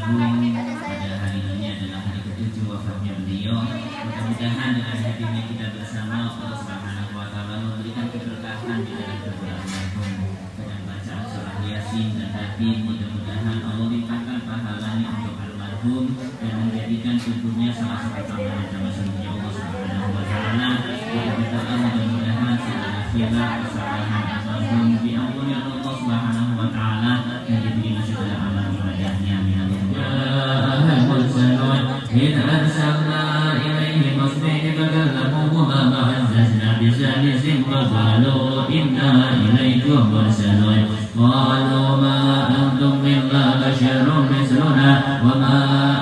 almarhum pada hari ini adalah hari ke-7 wafatnya beliau. Mudah-mudahan dengan hadirnya kita bersama Allah Subhanahu wa taala memberikan keberkahan di dalam kubur almarhum dengan bacaan surah Yasin dan Tatin. Mudah-mudahan Allah limpahkan pahalanya untuk almarhum dan menjadikan kuburnya salah satu taman surga Allah Subhanahu wa taala. Mudah-mudahan segala khilaf kesalahan almarhum diampuni Allah Subhanahu wa taala dan diberi segala amal ibadahnya. إذ أرسلنا إليهم اثنين فكذبوهما فعززنا بثالث فقالوا إنا إليكم مرسلون قالوا ما أنتم إلا بشر مثلنا وما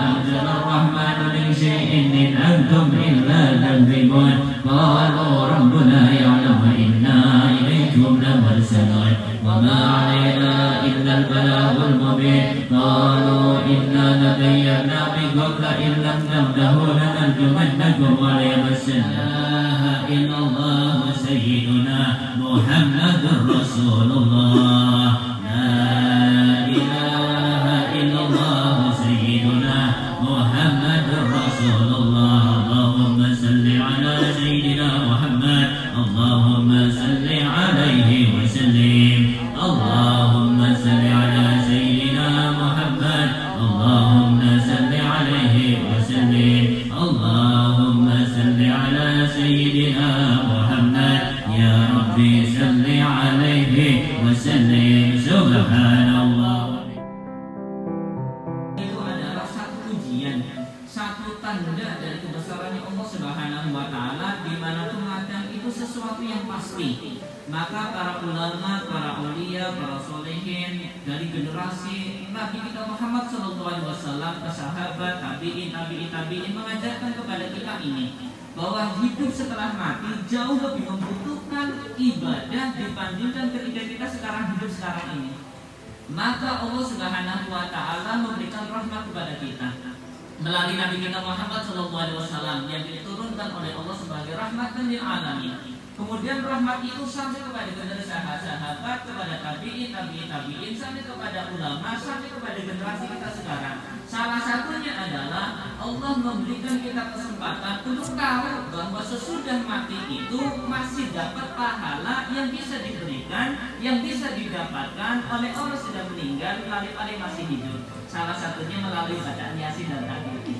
أنزل الرحمن من شيء إن أنتم إلا تكذبون قالوا ربنا يعلم إنا إليكم لمرسلون وما علينا إلا البلاغ المبين قالوا إنا تطيرنا بكم لئن لم تنتهوا لنرجمنكم وليمسنا إلا الله سيدنا محمد رسول الله لا إله إلا الله سيدنا محمد رسول الله اللهم صل على سيدنا محمد اللهم صل عليه وسلم اللهم صل على سيدنا محمد اللهم صل عليه وسلم اللهم صل على سيدنا محمد يا ربي صل عليه وسلم سبحان الله. Itu adalah satu ujian, satu tanda dari kebesarannya Allah Subhanahu wa taala di mana kematian itu sesuatu yang pasti. Maka para ulama, para aulia, para solehin dari generasi Nabi kita Muhammad SAW, sahabat, tabiin mengajarkan kepada kita ini bahwa hidup setelah mati jauh lebih membutuhkan ibadah dibandingkan ketika kita sekarang hidup sekarang ini. Maka Allah Subhanahu wa taala memberikan rahmat kepada kita melalui Nabi kita Muhammad SAW yang diturunkan oleh Allah sebagai rahmatan lil alamin. Kemudian rahmat itu sampai kepada generasi sahabat, kepada tabiin, sampai kepada ulama, sampai kepada generasi kita sekarang. Salah satunya adalah Allah memberikan kita kesempatan untuk tahu bahwa sesudah mati itu masih dapat pahala yang bisa diberikan, yang bisa didapatkan oleh orang sudah meninggal melalui masih hidup. Salah satunya melalui bacaan Yasin dan Tatin.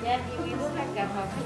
Ya, ibu kan gak apa-apa.